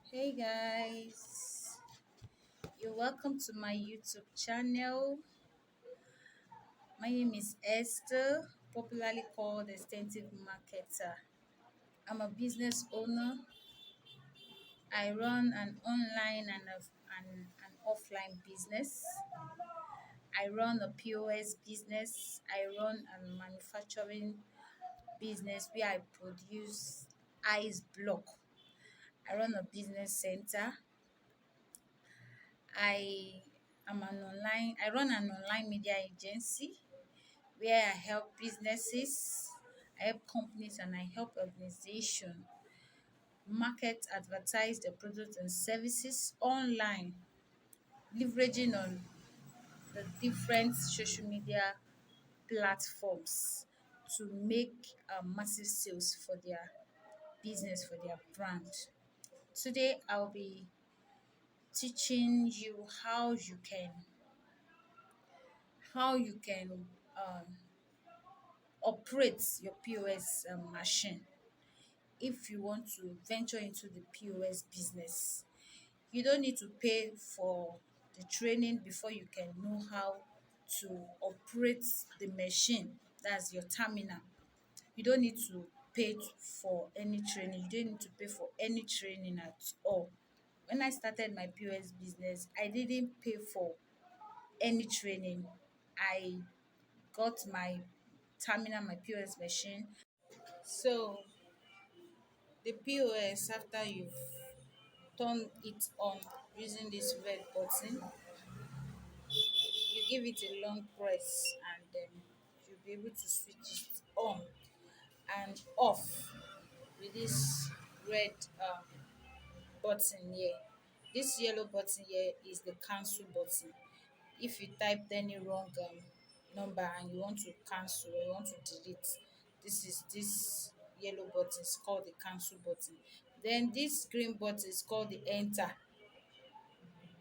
Hey guys, you're welcome to my YouTube channel. My name is Esther, popularly called Extensive Marketer. I'm a business owner. I run an online and an offline business. I run a POS business. I run a manufacturing business where I produce ice block. I run a business center. I run an online media agency where I help businesses, I help companies, and I help organizations market, advertise their products and services online, leveraging on the different social media platforms to make massive sales for their business, for their brand. Today, I'll be teaching you how you can operate your POS machine if you want to venture into the POS business. You don't need to pay for the training before you can know how to operate the machine. That's your terminal. You don't need to for any training. You don't need to pay for any training at all. When I started my POS business, I didn't pay for any training. I got my terminal, my POS machine. So the POS, after you've turned it on using this red button, you give it a long press and then you'll be able to switch it on and off with this red button here. This yellow button here is the cancel button. If you typed any wrong number and you want to cancel or you want to delete, this yellow button is called the cancel button. Then this green button is called the enter.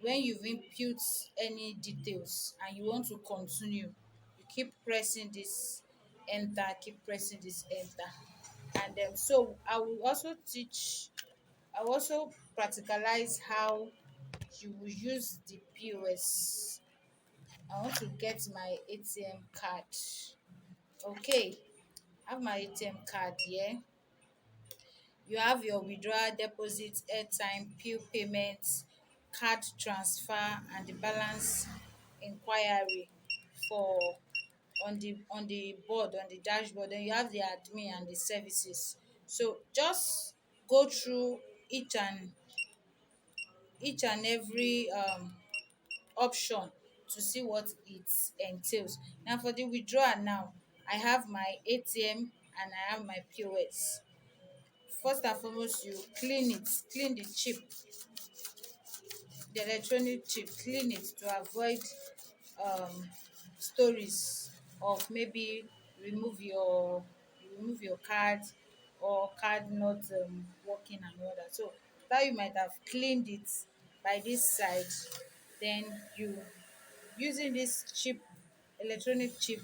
When you've input any details and you want to continue, you keep pressing this enter, keep pressing this enter. And so I will also practicalize how you will use the POS. I want to get my ATM card. Okay, I have my ATM card here. You have your withdrawal, deposit, airtime, bill payment, card transfer, and the balance inquiry for on the board, on the dashboard. Then you have the admin and the services. So just go through each and every option to see what it entails. Now for the withdrawal now, I have my ATM and I have my POS. First and foremost, you clean the chip, the electronic chip, clean it to avoid um stories of maybe remove your remove your card or card not working and all that. So that you might have cleaned it by this side, then you using this chip, electronic chip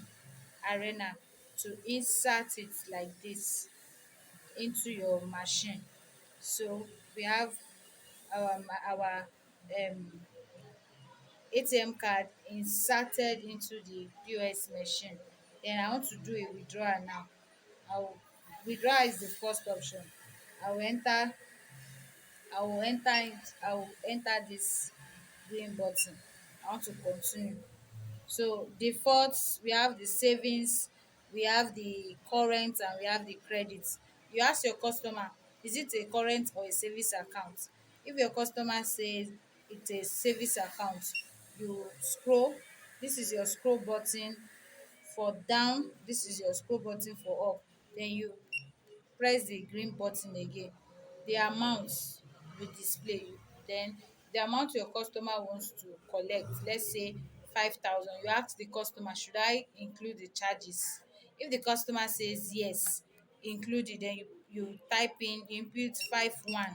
arena, to insert it like this into your machine. So we have our ATM card inserted into the POS machine. Then I want to do a withdrawal now. I'll Withdrawal is the first option. I will enter I will enter this green button. I want to continue. So default, we have the savings, we have the current, and we have the credit. You ask your customer, is it a current or a savings account? If your customer says it's a savings account, you scroll. This is your scroll button for down, this is your scroll button for up. Then you press the green button again. The amount will display. Then the amount your customer wants to collect, let's say 5,000, you ask the customer, should I include the charges? If the customer says yes, include it, then you type in, input 51.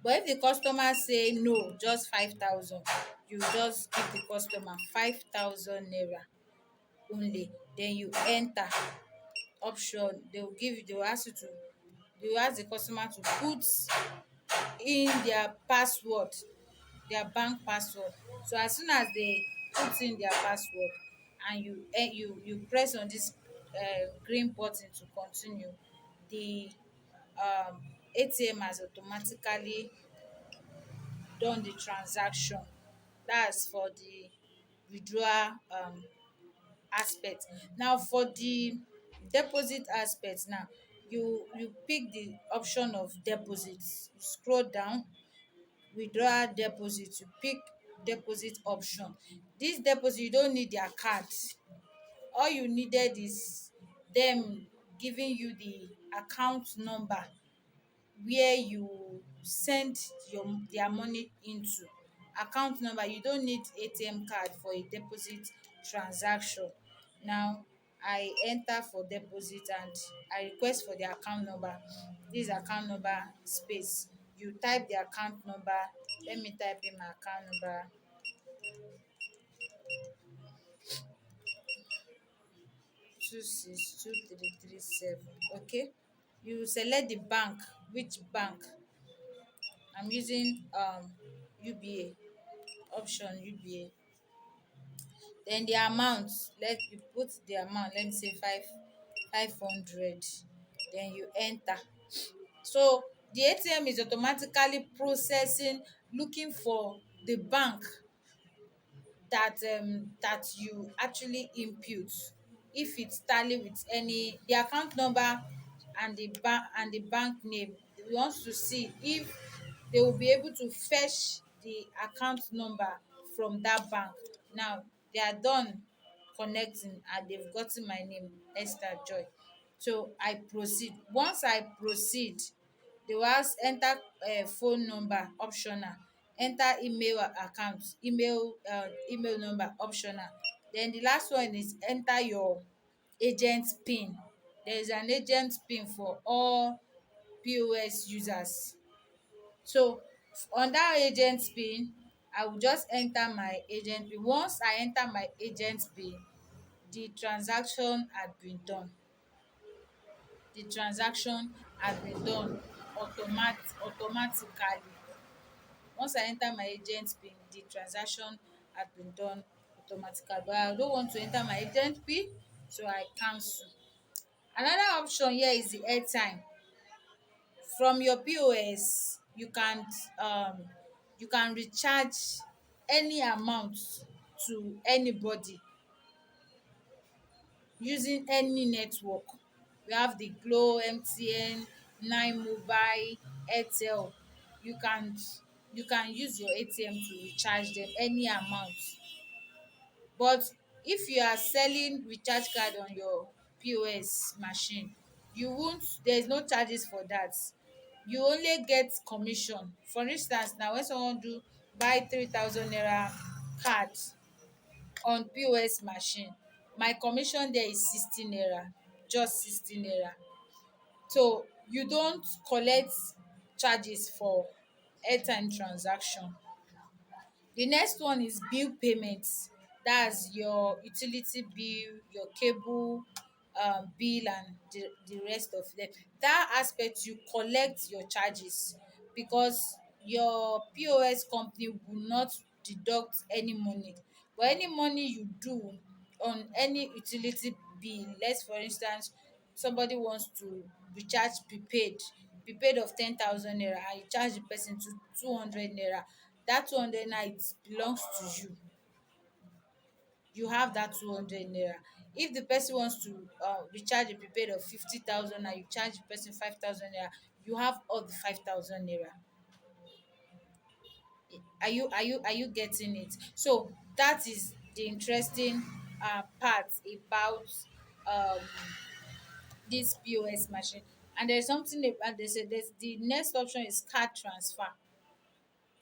But if the customer say no, just 5,000, you just give the customer 5,000 naira only. Then you enter option, they will ask you to you ask the customer to put in their password, their bank password. So as soon as they put in their password and you press on this green button to continue, the ATM has automatically done the transaction. That's for the withdrawal aspect. Now for the deposit aspect now, you pick the option of deposit. You scroll down, withdrawal deposit, you pick deposit option. This deposit, you don't need their card. All you needed is them giving you the account number where you send their money into. Account number, you don't need ATM card for a deposit transaction. Now I enter for deposit and I request for the account number. This account number space, you type the account number. Let me type in my account number: 262337. Okay, you select the bank, which bank. I'm using UBA, option UBA. Then the amount, let you put the amount, let me say 500. Then you enter. So the ATM is automatically processing, looking for the bank that you actually input. If it's tally with any the account number and the bank name, we want to see if they will be able to fetch the account number from that bank. Now they are done connecting and they've gotten my name, Esther Joy. So I proceed. Once I proceed, they will ask enter phone number, optional. Enter email account, email number, optional. Then the last one is enter your agent pin. There is an agent pin for all POS users. So on that agent pin, I will just enter my agent pin. Once I enter my agent pin, the transaction had been done. The transaction has been done automatically. Once I enter my agent pin, the transaction has been done automatically. But I don't want to enter my agent pin, so I cancel. Another option here is the airtime. From your POS, you can recharge any amount to anybody using any network. We have the Glo, MTN, Nine Mobile, Airtel. You can you can use your ATM to recharge them any amount. But if you are selling recharge card on your POS machine, you won't there is no charges for that. You only get commission. For instance, now when someone do buy 3,000 naira card on POS machine, my commission there is 60 naira, just 60 naira. So you don't collect charges for airtime transaction. The next one is bill payment. That's your utility bill, your cable bill and the rest of them. That aspect you collect your charges because your POS company will not deduct any money. But any money you do on any utility bill, let's for instance somebody wants to recharge prepaid of 10,000 naira and you charge the person to 200 naira, that 200 naira it belongs to you. You have that 200 naira. If the person wants to recharge a prepaid of 50,000 and you charge the person 5,000 naira, you have all the 5,000 naira. Are you getting it? So that is the interesting part about um this POS machine. And there's something about they say there's the next option is card transfer.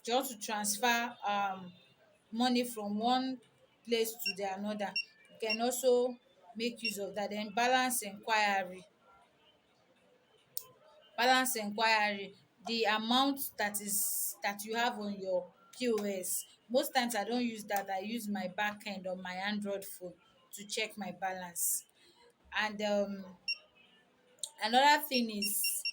You want to transfer money from one place to the another, you can also make use of that. Then balance enquiry, the amount that you have on your POS. Most times I don't use that, I use my back end on my Android phone to check my balance. And another thing is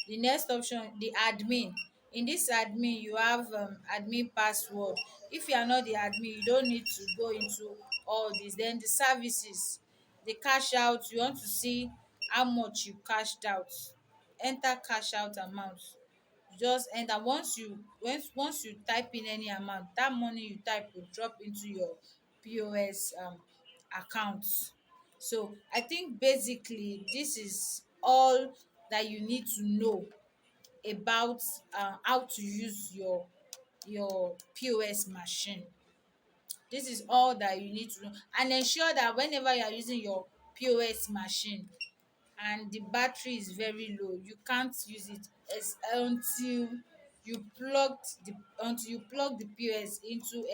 The next option, the admin. In this admin, you have admin password. If you are not the admin, you don't need to go into all this. Then the services, the cash out, you want to see how much you cashed out. Enter cash out amount. Just enter. Once you type in any amount, that money you type will drop into your POS account. So I think basically this is all that you need to know about how to use your POS machine. This is all that you need to know, and ensure that whenever you are using your POS machine and the battery is very low, you can't use it until you plug the POS into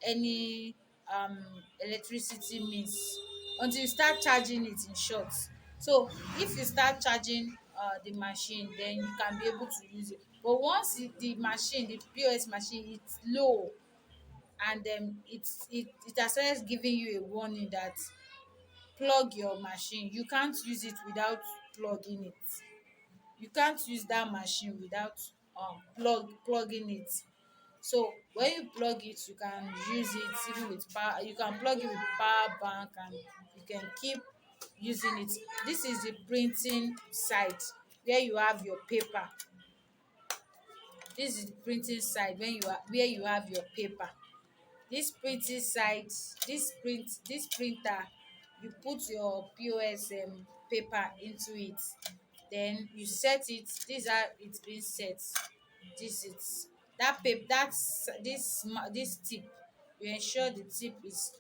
any electricity means, until you start charging it, in short. So if you start charging the machine, then you can be able to use it. But once the POS machine, it's low, and it has started giving you a warning that plug your machine, you can't use it without plugging it. You can't use that machine without plugging it. So when you plug it, you can use it even with power. You can plug it with power bank, and you can keep using it. This is the printing side, where you have your paper. This is the printing side, when you are where you have your paper. This printing side, this printer, you put your POS paper into it, then you set it. This is how it's been set. This is that paper, this tip. You ensure the tip is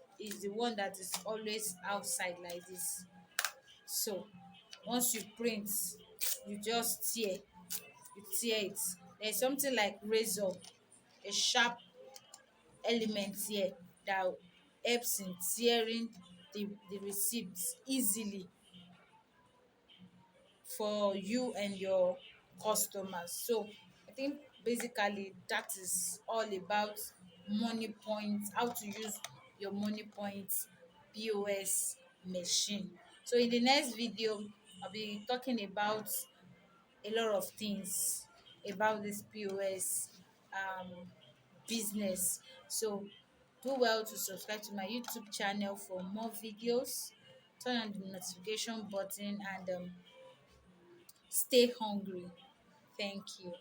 the one that is always outside like this. So once you print, you just tear it. There's something like razor, a sharp element here that helps in tearing the receipts easily for you and your customers. So I think basically that is all about money points, how to use your money points POS machine. So in the next video, I'll be talking about a lot of things about this POS business. So do well to subscribe to my YouTube channel for more videos. Turn on the notification button, and stay hungry. Thank you.